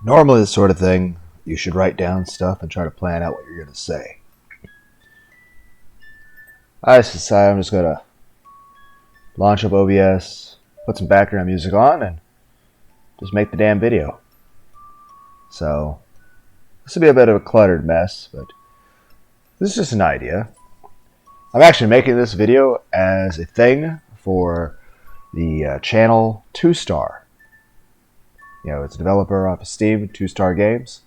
Normally, this sort of thing, you should write down stuff and try to plan out what you're going to say. I just decided I'm just going to launch up OBS, put some background music on, and just make the damn video. So, this will be a bit of a cluttered mess, but this is just an idea. I'm actually making this video as a thing for the channel 2-Star. You know, it's a developer off of Steam, 2-Star Games.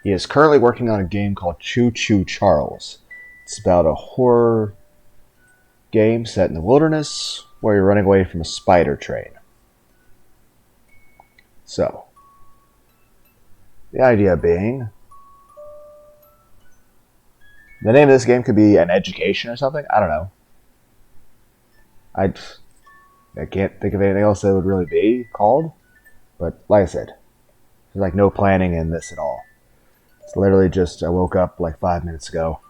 He is currently working on a game called CHOO-CHOO CHARLES. It's about a horror game set in the wilderness where you're running away from a spider train. So, the idea being, the name of this game could be an education or something. I don't know. I can't think of anything else that would really be called. But like I said, there's like no planning in this at all. It's literally just I woke up like 5 minutes ago.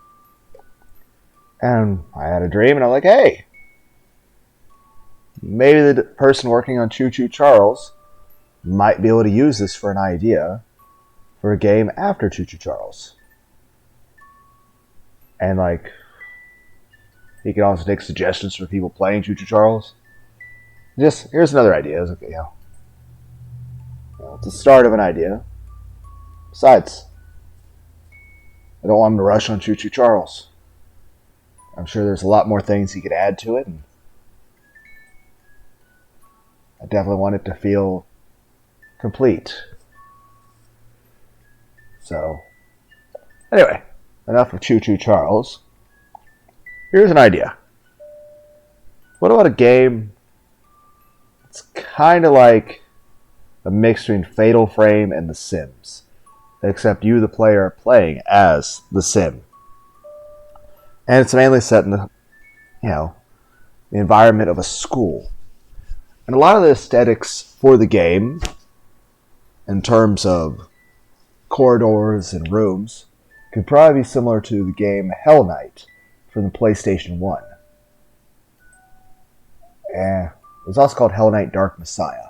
And I had a dream and I'm like, hey, maybe the person working on CHOO-CHOO Charles might be able to use this for an idea for a game after CHOO-CHOO Charles. And like, he can also take suggestions for people playing CHOO-CHOO Charles. Just, here's another idea. It's okay, it's the start of an idea. Besides, I don't want him to rush on CHOO-CHOO Charles. I'm sure there's a lot more things he could add to it, and I definitely want it to feel complete. So, anyway, enough of CHOO-CHOO Charles. Here's an idea. What about a game that's kind of like a mix between Fatal Frame and The Sims, except you, the player, are playing as the Sim, and it's mainly set in the environment of a school, and a lot of the aesthetics for the game, in terms of corridors and rooms, could probably be similar to the game Hell Knight from the PlayStation 1. It was also called Hell Knight Dark Messiah.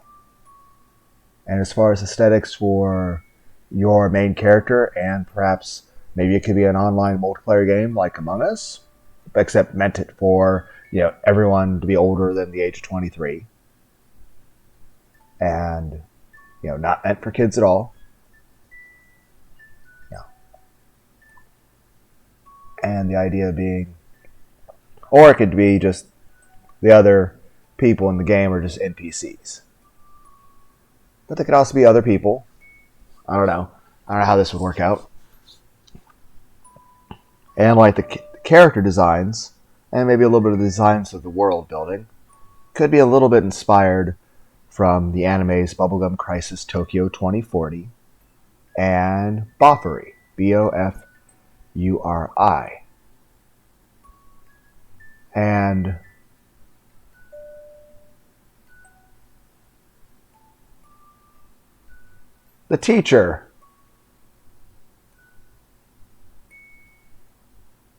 And as far as aesthetics for your main character, and perhaps maybe it could be an online multiplayer game like Among Us, except meant it for everyone to be older than the age of 23, and not meant for kids at all. And the idea being, or it could be just the other people in the game are just NPCs. But they could also be other people. I don't know how this would work out. And like the character designs, and maybe a little bit of the designs of the world building, could be a little bit inspired from the anime's Bubblegum Crisis Tokyo 2040 and Bofuri, Bofuri. And the teacher,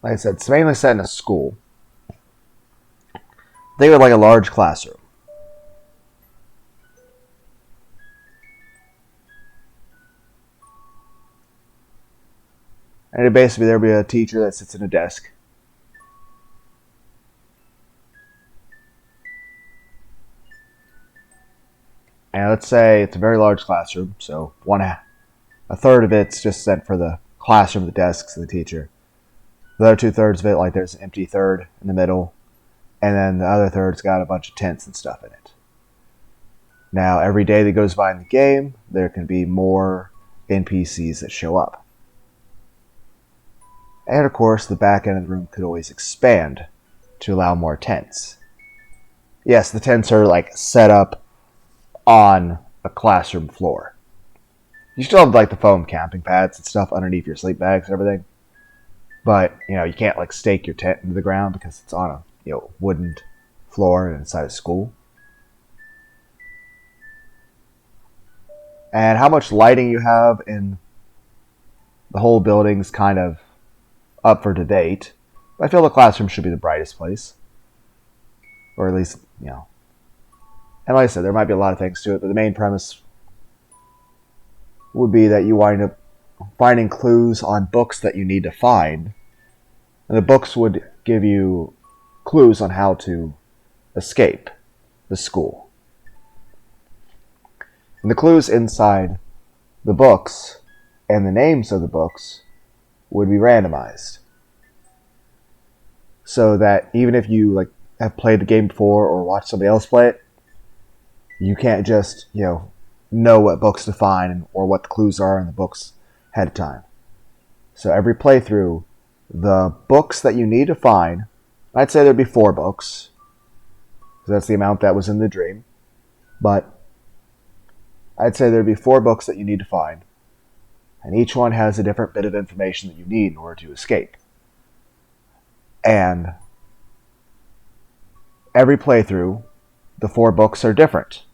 like I said, it's mainly set in a school. They would like a large classroom. And basically there'd be a teacher that sits in a desk. And let's say it's a very large classroom, so a third of it's just set for the classroom, the desks, and the teacher. The other 2/3 of it, like there's an empty third in the middle, and then the other third's got a bunch of tents and stuff in it. Now, every day that goes by in the game, there can be more NPCs that show up. And of course, the back end of the room could always expand to allow more tents. Yes, the tents are like set up on a classroom floor. You still have like the foam camping pads and stuff underneath your sleep bags and everything, but you can't like stake your tent into the ground because it's on a wooden floor inside a school. And how much lighting you have in the whole building's kind of up for debate, but I feel the classroom should be the brightest place, or at least And like I said, there might be a lot of things to it, but the main premise would be that you wind up finding clues on books that you need to find. And the books would give you clues on how to escape the school. And the clues inside the books and the names of the books would be randomized. So that even if you have played the game before or watched somebody else play it, you can't just, know what books to find or what the clues are in the books ahead of time. So every playthrough, the books that you need to find, I'd say there'd be 4 books. So that's the amount that was in the dream. But I'd say there'd be 4 books that you need to find. And each one has a different bit of information that you need in order to escape. And every playthrough, the 4 books are different.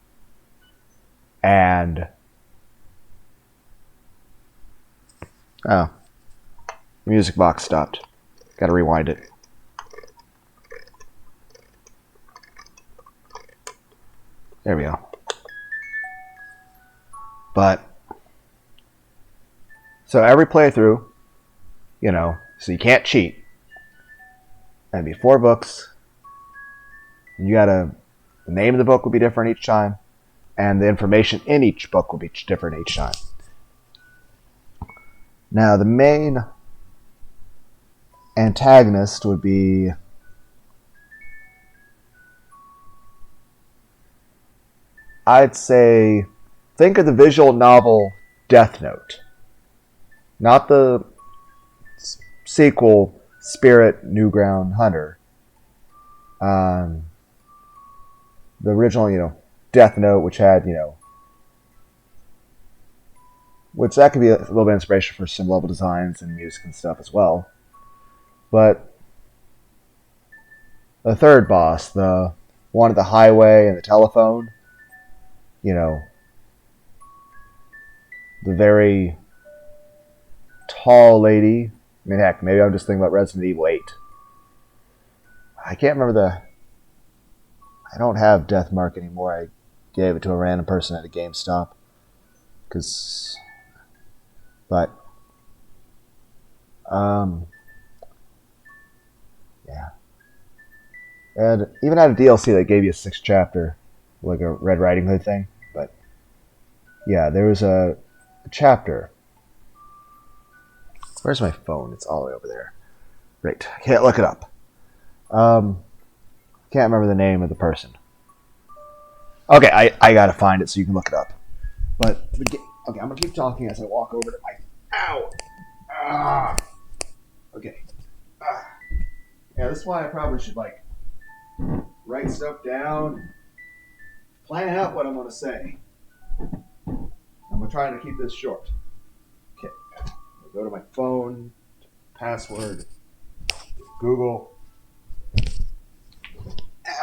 And the music box stopped. Gotta rewind it. There we go. But so every playthrough, so you can't cheat. And it'd be 4 books. The name of the book will be different each time, and the information in each book will be different each time. Now, the main antagonist would be I'd say think of the visual novel Death Note. Not the sequel Spirit Newground Hunter. The original, Death Note, which had, which that could be a little bit of inspiration for some level designs and music and stuff as well. But the third boss, the one at the highway and the telephone, the very tall lady. I mean, heck, maybe I'm just thinking about Resident Evil 8. I can't remember I don't have Death Mark anymore. I gave it to a random person at a GameStop. But yeah. And even had a DLC that gave you a 6th chapter, like a Red Riding Hood thing. But yeah, there was a chapter. Where's my phone? It's all the way over there. Great. I can't look it up. Can't remember the name of the person. Okay, I gotta find it so you can look it up. But okay, I'm gonna keep talking as I walk over to my. Ow! Ah! Okay. Yeah, this is why I probably should write stuff down, plan out what I'm gonna say. I'm gonna try to keep this short. Okay. I'll go to my phone, password, Google.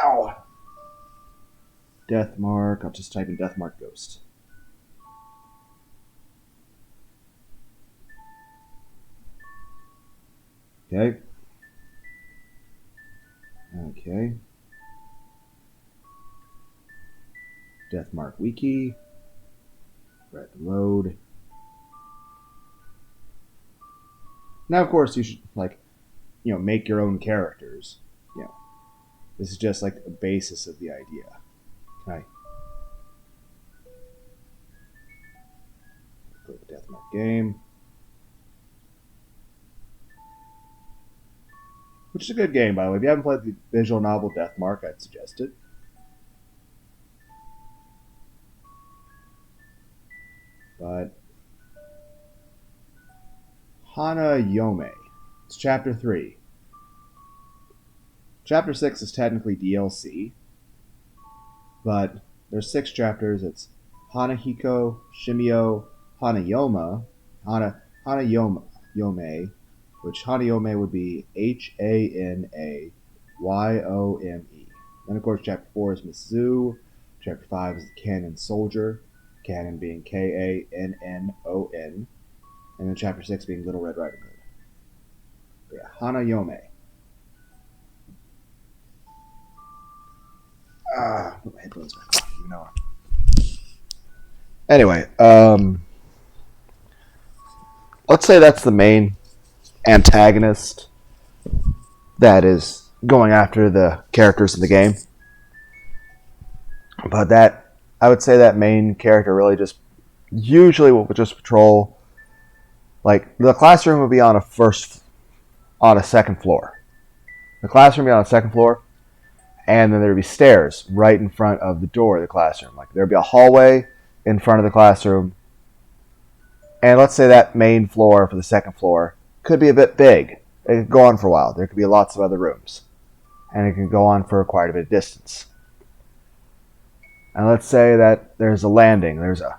Ow! Death Mark. I'll just type in Death Mark Ghost. Okay. Okay. Death Mark Wiki. Red Load. Now, of course, you should make your own characters. This is just the basis of the idea. Okay. Click Death Mark game. Which is a good game, by the way. If you haven't played the visual novel Death Mark, I'd suggest it. But Hana Yome. It's chapter 3. Chapter 6 is technically DLC, but there's 6 chapters. It's Hanahiko, Shimio, Hanayome, Hanayome, which Hanayome would be Hanayome. Then, of course, chapter 4 is Mizu. Chapter 5 is the Cannon Soldier, Cannon being Kannon, and then chapter 6 being Little Red Riding Hood. But yeah, Hanayome. Put my headphones back on, Anyway, let's say that's the main antagonist that is going after the characters in the game. But that, I would say that main character really just usually will just patrol. Like the classroom would be on a second floor. The classroom would be on a second floor, and then there would be stairs right in front of the door of the classroom. Like there would be a hallway in front of the classroom, and let's say that main floor for the second floor could be a bit big. It could go on for a while. There could be lots of other rooms, and it could go on for quite a bit of distance. And let's say that there's a landing. There's a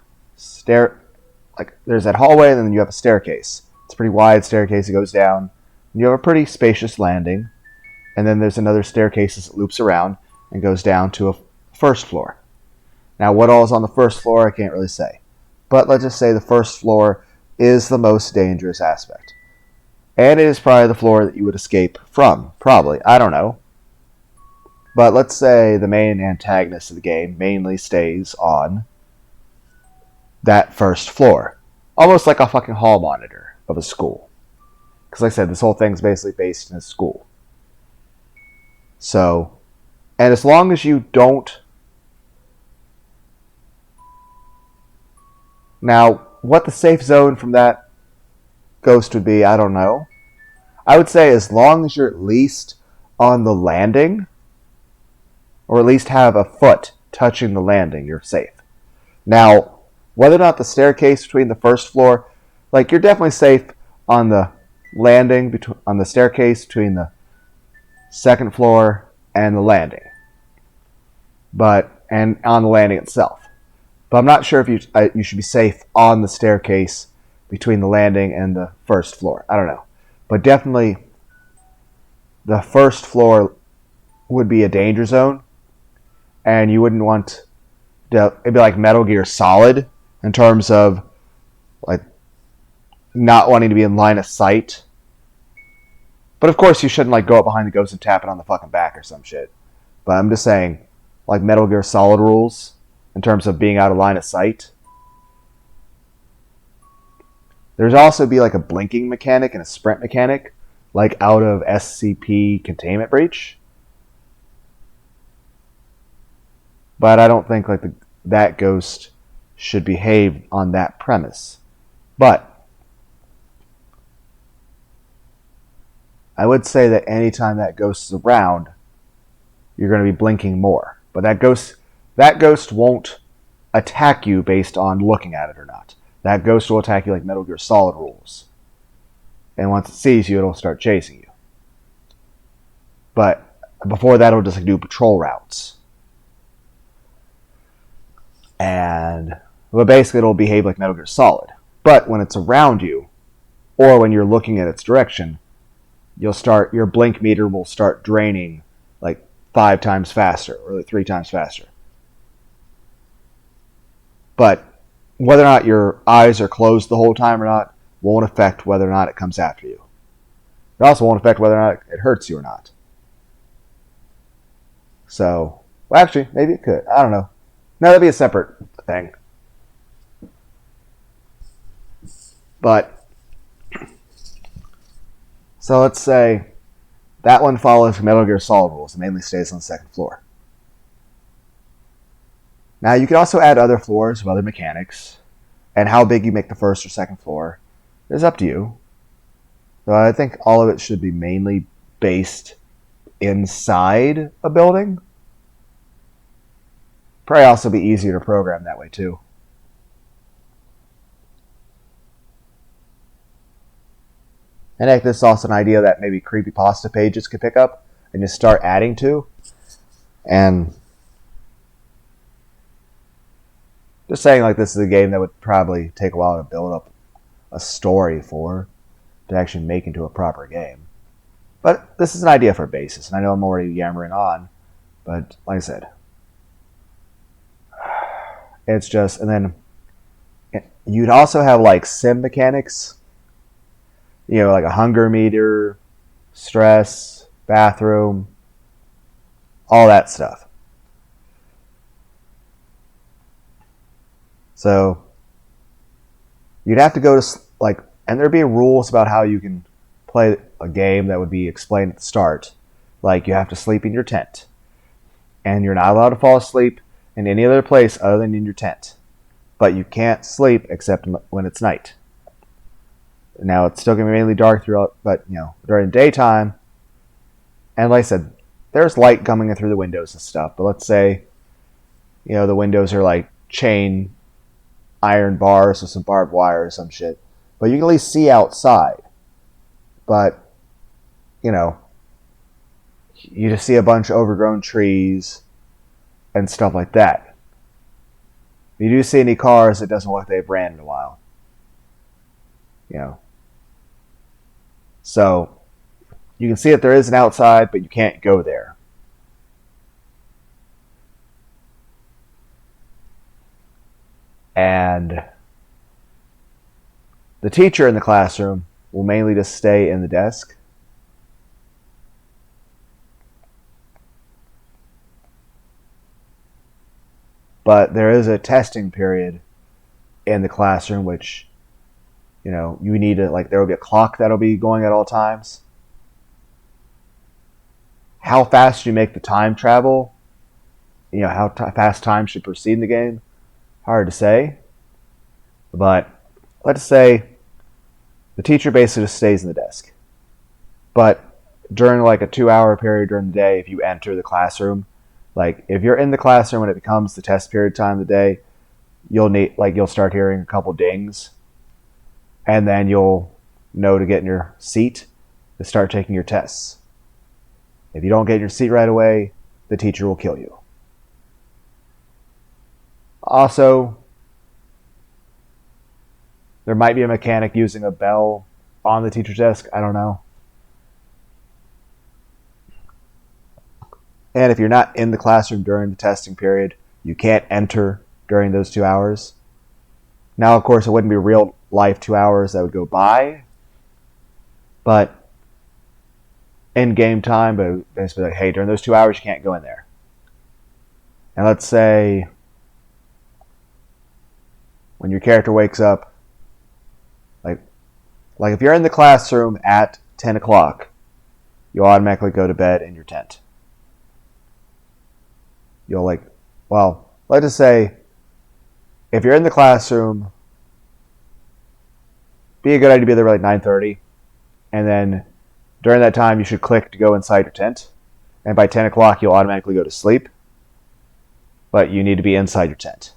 there's that hallway, and then you have a staircase. It's a pretty wide staircase. It goes down. And you have a pretty spacious landing, and then there's another staircase that loops around and goes down to a first floor. Now, what all is on the first floor, I can't really say. But let's just say the first floor is the most dangerous aspect. And it is probably the floor that you would escape from. Probably. I don't know. But let's say the main antagonist of the game mainly stays on that first floor. Almost like a fucking hall monitor of a school. Because like I said, this whole thing's basically based in a school. So, and as long as you don't... Now, what the safe zone from that ghost would be, I don't know. I would say as long as you're at least on the landing, or at least have a foot touching the landing, you're safe. Now, whether or not the staircase between the first floor, like you're definitely safe on the landing, on the staircase between the second floor and the landing. And on the landing itself. But I'm not sure if you should be safe on the staircase between the landing and the first floor. I don't know. But definitely the first floor would be a danger zone. And you wouldn't want to... It'd be like Metal Gear Solid in terms of like not wanting to be in line of sight. But of course you shouldn't like go up behind the ghost and tap it on the fucking back or some shit. But I'm just saying, like Metal Gear Solid rules in terms of being out of line of sight. There's also be like a blinking mechanic and a sprint mechanic, like out of SCP Containment Breach. But I don't think like that ghost should behave on that premise. But I would say that anytime that ghost is around, you're going to be blinking more. But that ghost won't attack you based on looking at it or not. That ghost will attack you like Metal Gear Solid rules. And once it sees you, it'll start chasing you. But before that, it'll just like do patrol routes. But basically, it'll behave like Metal Gear Solid. But when it's around you, or when you're looking at its direction, your blink meter will start draining like 5 times faster, or like 3 times faster. But whether or not your eyes are closed the whole time or not won't affect whether or not it comes after you. It also won't affect whether or not it hurts you or not. So, well, actually, maybe it could. I don't know. No, that'd be a separate thing. But, so let's say that one follows Metal Gear Solid rules and mainly stays on the second floor. Now, you can also add other floors with other mechanics, and how big you make the first or second floor is up to you. So I think all of it should be mainly based inside a building. Probably also be easier to program that way too. And heck, this is also an idea that maybe creepypasta pages could pick up and just start adding to. And just saying, like, this is a game that would probably take a while to build up a story for, to actually make into a proper game. But this is an idea for a basis, and I know I'm already yammering on, but like I said, it's just, and then you'd also have like sim mechanics, you know, like a hunger meter, stress, bathroom, all that stuff. So you'd have to go to like And there'd be rules about how you can play a game that would be explained at the start. Like you have to sleep in your tent. And you're not allowed to fall asleep in any other place other than in your tent. But you can't sleep except when it's night. Now it's still going to be mainly dark throughout, but during the daytime, and like I said, there's light coming in through the windows and stuff. But let's say, the windows are like chain iron bars with some barbed wire or some shit. But you can at least see outside. But, you just see a bunch of overgrown trees and stuff like that. If you do see any cars, it doesn't look like they've ran in a while. So, you can see that there is an outside, but you can't go there. And the teacher in the classroom will mainly just stay in the desk. But there is a testing period in the classroom, which, you need to, there will be a clock that'll be going at all times. How fast you make the time travel, how fast time should proceed in the game, hard to say. But let's say the teacher basically just stays in the desk. But during a 2-hour period during the day, if you enter the classroom, if you're in the classroom when it becomes the test period time of the day, you'll start hearing a couple dings, and then you'll know to get in your seat to start taking your tests. If you don't get in your seat right away, the teacher will kill you. Also, there might be a mechanic using a bell on the teacher's desk. I don't know. And if you're not in the classroom during the testing period, you can't enter during those 2 hours. Now, of course, it wouldn't be real life 2 hours that would go by. But in game time, but basically hey, during those 2 hours, you can't go in there. And let's say when your character wakes up, like if you're in the classroom at 10 o'clock, you'll automatically go to bed in your tent. You'll let's just say, if you're in the classroom, be a good idea to be there by 9:30, and then during that time you should click to go inside your tent, and by 10 o'clock you'll automatically go to sleep, but you need to be inside your tent.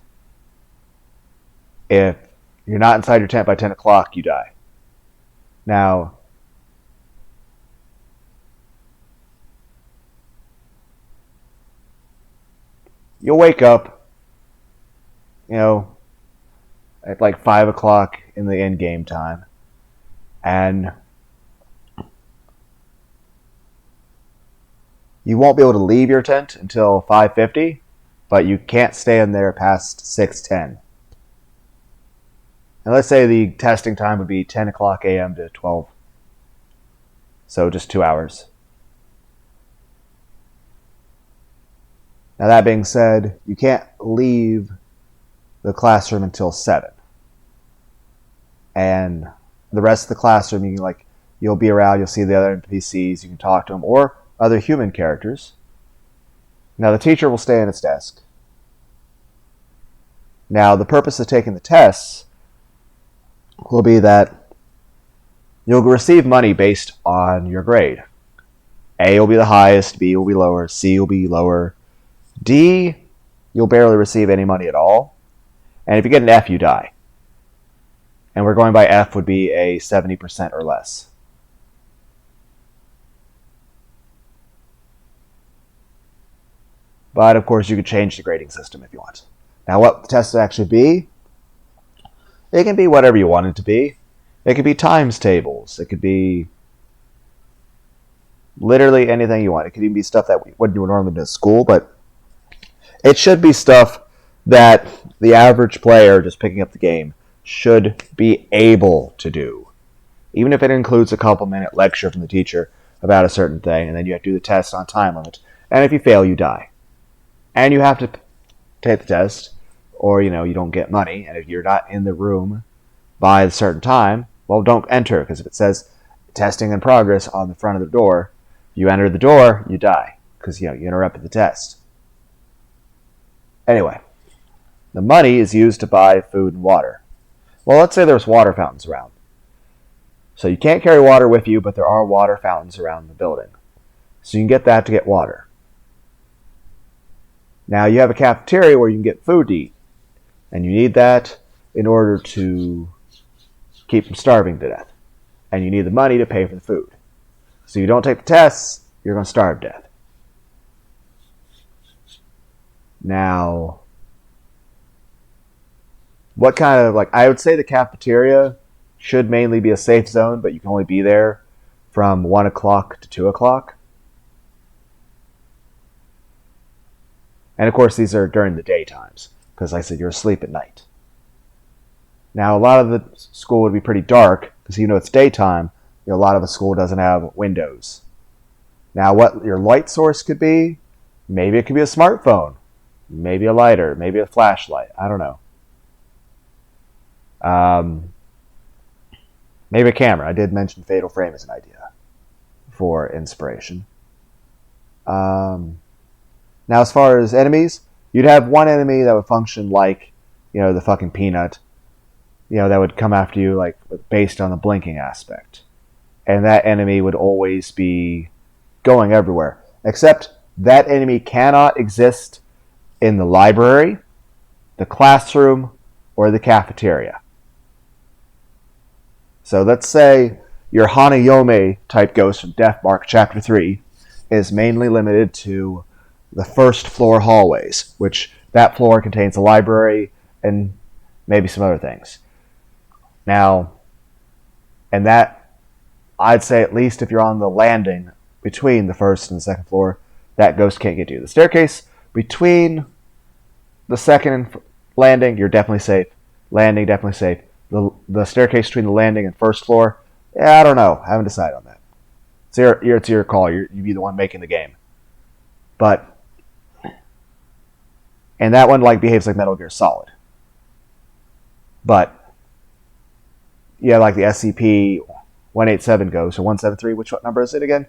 If you're not inside your tent by 10 o'clock, you die. Now, you'll wake up, at 5 o'clock in the end game time. And you won't be able to leave your tent until 5:50, but you can't stay in there past 6:10. And let's say the testing time would be 10 o'clock a.m. to 12. So just 2 hours. Now that being said, you can't leave the classroom until 7. And the rest of the classroom, you'll be around, you'll see the other NPCs, you can talk to them, or other human characters. Now the teacher will stay at its desk. Now the purpose of taking the tests will be that you'll receive money based on your grade. A will be the highest, B will be lower, C will be lower, D, you'll barely receive any money at all. And if you get an F, you die. And we're going by F would be a 70% or less. But of course, you could change the grading system if you want. Now, what the test would actually be? It can be whatever you want it to be. It could be times tables. It could be literally anything you want. It could even be stuff that wouldn't normally do at school, but it should be stuff that the average player just picking up the game should be able to do. Even if it includes a couple-minute lecture from the teacher about a certain thing, and then you have to do the test on time limit. And if you fail, you die. And you have to take the test, or you don't get money. And if you're not in the room by a certain time, well, don't enter, because if it says testing in progress on the front of the door, you enter the door, you die, because you interrupted the test. Anyway, the money is used to buy food and water. Well, let's say there's water fountains around. So you can't carry water with you, but there are water fountains around the building. So you can get that to get water. Now you have a cafeteria where you can get food to eat. And you need that in order to keep from starving to death. And you need the money to pay for the food. So you don't take the tests, you're going to starve to death. Now, what kind of, I would say the cafeteria should mainly be a safe zone, but you can only be there from 1 o'clock to 2 o'clock. And of course, these are during the daytimes, because like I said, you're asleep at night. Now, a lot of the school would be pretty dark, because it's daytime. A lot of the school doesn't have windows. Now, what your light source could be, maybe it could be a smartphone, maybe a lighter, maybe a flashlight. I don't know. Maybe a camera. I did mention Fatal Frame as an idea for inspiration. Now, as far as enemies, you'd have one enemy that would function like, the fucking peanut, that would come after you, based on the blinking aspect. And that enemy would always be going everywhere. Except that enemy cannot exist in the library, the classroom, or the cafeteria. So let's say your Hanayome type ghost from Death Mark Chapter 3 is mainly limited to the first floor hallways, which that floor contains a library and maybe some other things. Now, and that, I'd say at least if you're on the landing between the first and the second floor, that ghost can't get you. The staircase between the second and landing, you're definitely safe. Landing, definitely safe. The staircase between the landing and first floor, I don't know. I haven't decided on that. It's your call. You'd be the one making the game. But, and that one behaves like Metal Gear Solid. But, yeah, like the SCP-187 ghost, or 173, what number is it again?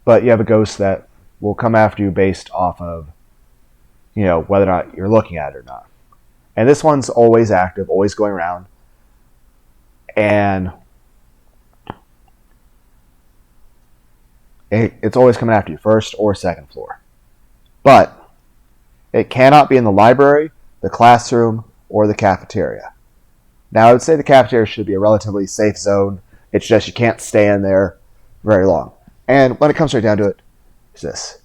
But you have a ghost that will come after you based off of, whether or not you're looking at it or not. And this one's always active, always going around. And it's always coming after you, first or second floor. But it cannot be in the library, the classroom, or the cafeteria. Now, I would say the cafeteria should be a relatively safe zone. It's just you can't stay in there very long. And when it comes right down to it, it's this.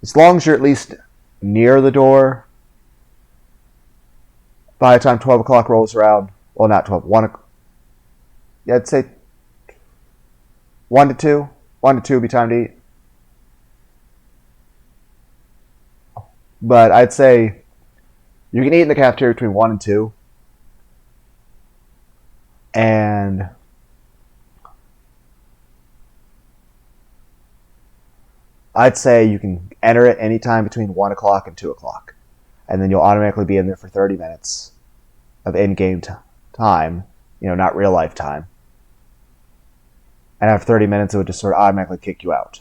As long as you're at least near the door, by the time 12 o'clock rolls around, well, not 12, 1 o'clock. Yeah, I'd say 1 to 2. 1 to 2 would be time to eat. But I'd say you can eat in the cafeteria between 1 and 2. And I'd say you can enter it anytime between 1 o'clock and 2 o'clock. And then you'll automatically be in there for 30 minutes of in-game time, not real-life time. And after 30 minutes, it would just sort of automatically kick you out.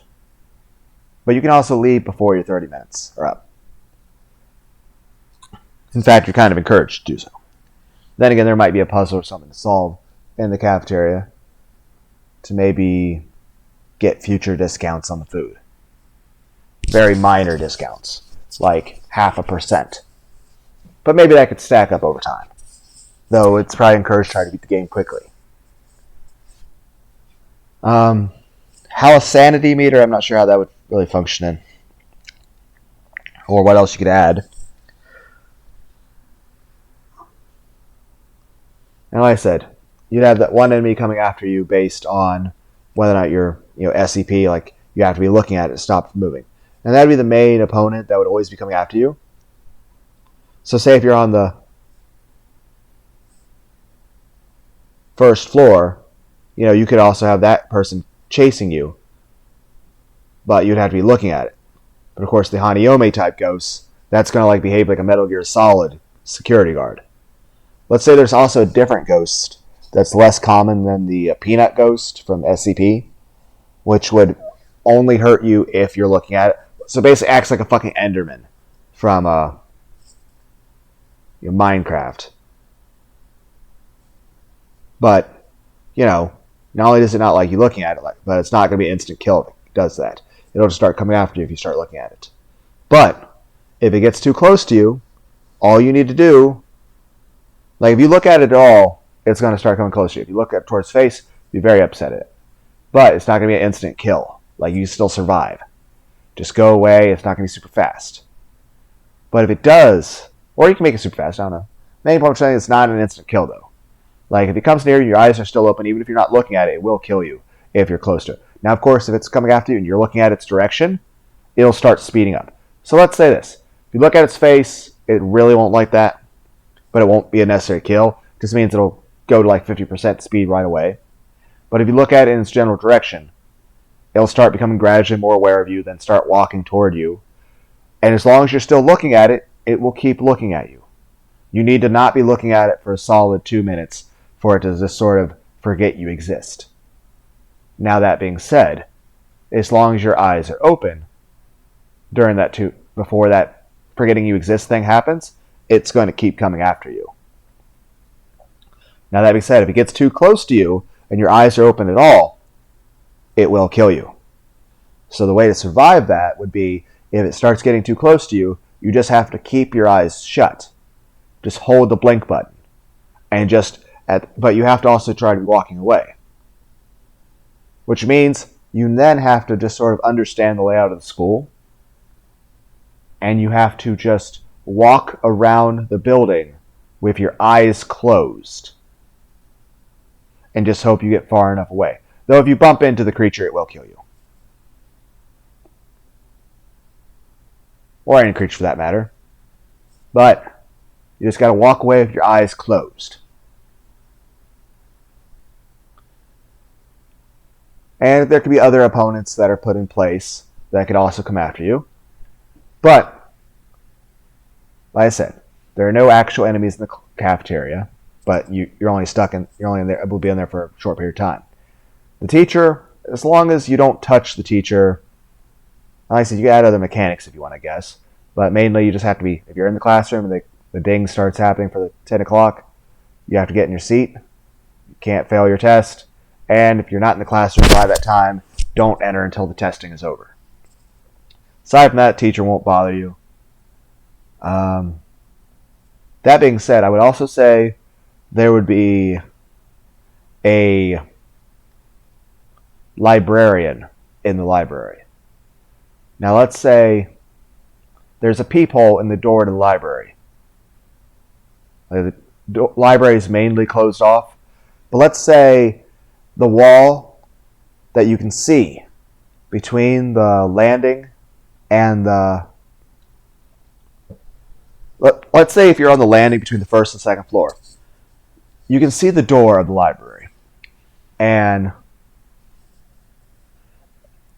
But you can also leave before your 30 minutes are up. In fact, you're kind of encouraged to do so. Then again, there might be a puzzle or something to solve in the cafeteria to maybe get future discounts on the food. Very minor discounts, like 0.5%. But maybe that could stack up over time. Though it's probably encouraged to try to beat the game quickly. How a sanity meter, I'm not sure how that would really function in. Or what else you could add. And like I said, you'd have that one enemy coming after you based on whether or not you're, SCP, you have to be looking at it to stop moving. And that would be the main opponent that would always be coming after you. So say if you're on the first floor, you could also have that person chasing you, but you'd have to be looking at it. But of course, the Hanayome type ghosts, that's going to behave like a Metal Gear Solid security guard. Let's say there's also a different ghost that's less common than the peanut ghost from SCP, which would only hurt you if you're looking at it. So basically, acts like a fucking Enderman from Minecraft. But not only does it not like you looking at it, but it's not going to be an instant kill if it does that. It'll just start coming after you if you start looking at it. But if it gets too close to you, all you need to do, if you look at it at all, it's going to start coming close to you. If you look at towards its face, be very upset at it. But it's not going to be an instant kill. You still survive. Just go away. It's not going to be super fast. But if it does, or you can make it super fast, I don't know. Main point I'm saying it's not an instant kill, though. If it comes near you, your eyes are still open. Even if you're not looking at it, it will kill you if you're close to it. Now, of course, if it's coming after you and you're looking at its direction, it'll start speeding up. So let's say this. If you look at its face, it really won't like that, but it won't be a necessary kill. It just means it'll go to 50% speed right away. But if you look at it in its general direction, it'll start becoming gradually more aware of you, then start walking toward you. And as long as you're still looking at it, it will keep looking at you. You need to not be looking at it for a solid 2 minutes for it to just sort of forget you exist. Now that being said, as long as your eyes are open during that before that forgetting you exist thing happens, it's going to keep coming after you. Now that being said, if it gets too close to you and your eyes are open at all, it will kill you. So the way to survive that would be, if it starts getting too close to you, you just have to keep your eyes shut. Just hold the blink button. But you have to also try to be walking away. Which means you then have to just sort of understand the layout of the school. And you have to just walk around the building with your eyes closed. And just hope you get far enough away. Though if you bump into the creature, it will kill you. Or any creature for that matter. But you just got to walk away with your eyes closed. And there could be other opponents that are put in place that could also come after you. But, like I said, there are no actual enemies in the cafeteria. But you're only in there. Will be in there for a short period of time. The teacher, as long as you don't touch the teacher, like I said, you can add other mechanics if you want, I guess. But mainly, you just have to be, if you're in the classroom and the ding starts happening for the 10 o'clock, you have to get in your seat. You can't fail your test. And if you're not in the classroom by that time, don't enter until the testing is over. Aside from that, teacher won't bother you. That being said, I would also say there would be a librarian in the library. Now let's say there's a peephole in the door to the library. The library is mainly closed off. But let's say the wall that you can see between the landing and the... Let's say if you're on the landing between the first and second floor, you can see the door of the library. And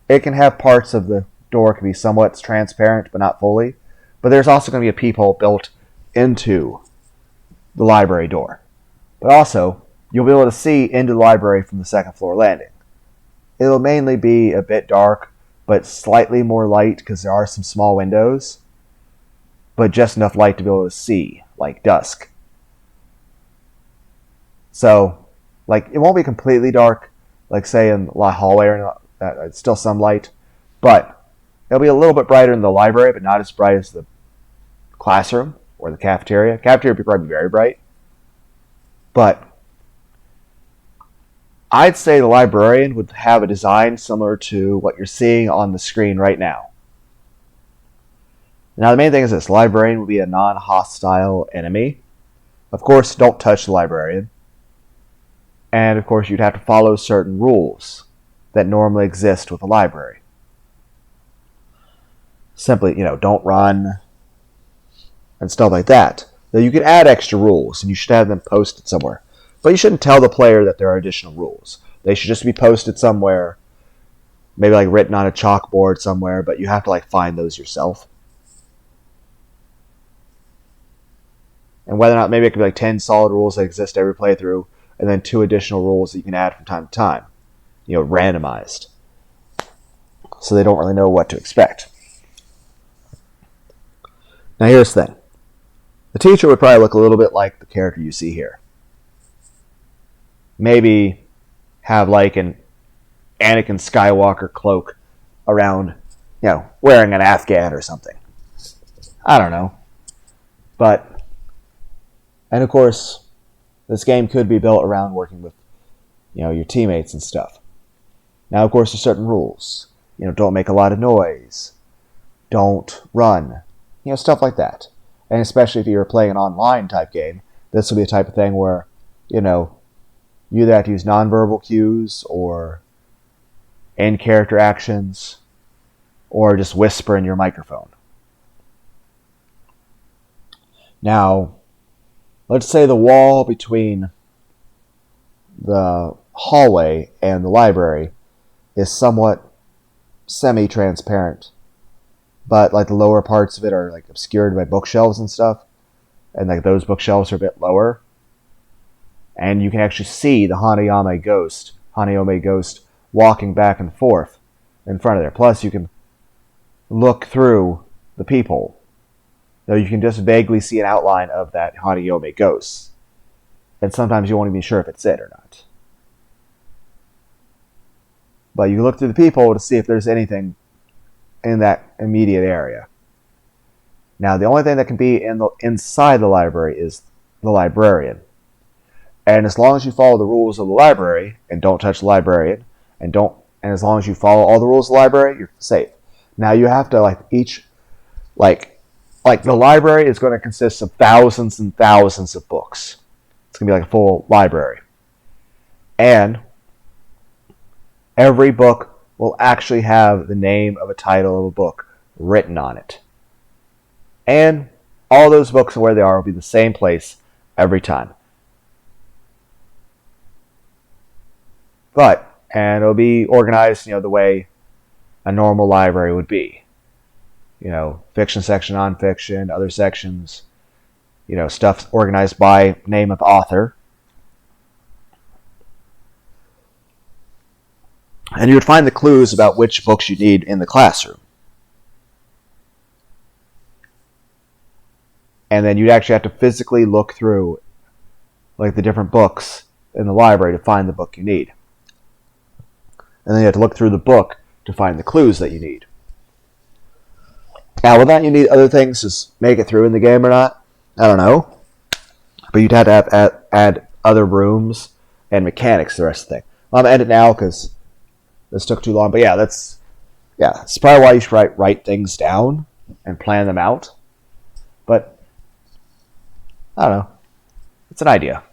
it can have parts of the door can be somewhat transparent, but not fully. But there's also going to be a peephole built into the library door. But also, you'll be able to see into the library from the second floor landing. It'll mainly be a bit dark, but slightly more light because there are some small windows. But just enough light to be able to see, like dusk. So, it won't be completely dark, like say in the hallway or it's still some light. But it'll be a little bit brighter in the library, but not as bright as the classroom or the cafeteria. Cafeteria would probably be very bright. But I'd say the librarian would have a design similar to what you're seeing on the screen right now. Now the main thing is this. The librarian will be a non-hostile enemy. Of course, don't touch the librarian. And of course, you'd have to follow certain rules that normally exist with a library. Simply, don't run and stuff like that. Now you can add extra rules, and you should have them posted somewhere. But you shouldn't tell the player that there are additional rules. They should just be posted somewhere, maybe written on a chalkboard somewhere, but you have to find those yourself. And whether or not, maybe it could be 10 solid rules that exist every playthrough, and then 2 additional rules that you can add from time to time. Randomized. So they don't really know what to expect. Now here's the thing. The teacher would probably look a little bit like the character you see here. Maybe have like an Anakin Skywalker cloak around, wearing an Afghan or something. I don't know. And of course, this game could be built around working with, your teammates and stuff. Now, of course, there's certain rules. Don't make a lot of noise. Don't run. Stuff like that. And especially if you're playing an online type game, this will be a type of thing where, you either have to use nonverbal cues or in-character actions or just whisper in your microphone. Now, let's say the wall between the hallway and the library is somewhat semi-transparent, but like the lower parts of it are like obscured by bookshelves and stuff, and like those bookshelves are a bit lower, and you can actually see the Hanayome ghost walking back and forth in front of there. Plus, you can look through the peephole. Now, you can just vaguely see an outline of that Hanayome ghost, and sometimes you won't even be sure if it's it or not. But you can look through the peephole to see if there's anything in that immediate area. Now, the only thing that can be inside the library is the librarian. And as long as you follow the rules of the library and don't touch the librarian, and as long as you follow all the rules of the library, you're safe. Now, you have to the library is going to consist of thousands and thousands of books. It's going to be like a full library. And every book will actually have the name of a title of a book written on it. And all those books and where they are will be the same place every time. And it'll be organized, the way a normal library would be. Fiction section, nonfiction, other sections, stuff organized by name of author. And you would find the clues about which books you need in the classroom. And then you'd actually have to physically look through the different books in the library to find the book you need. And then you have to look through the book to find the clues that you need. Now, whether or not you need other things to make it through in the game or not, I don't know. But you'd have to add other rooms and mechanics to the rest of the thing. Well, I'm going to end it now because this took too long. But it's probably why you should write things down and plan them out. But, I don't know. It's an idea.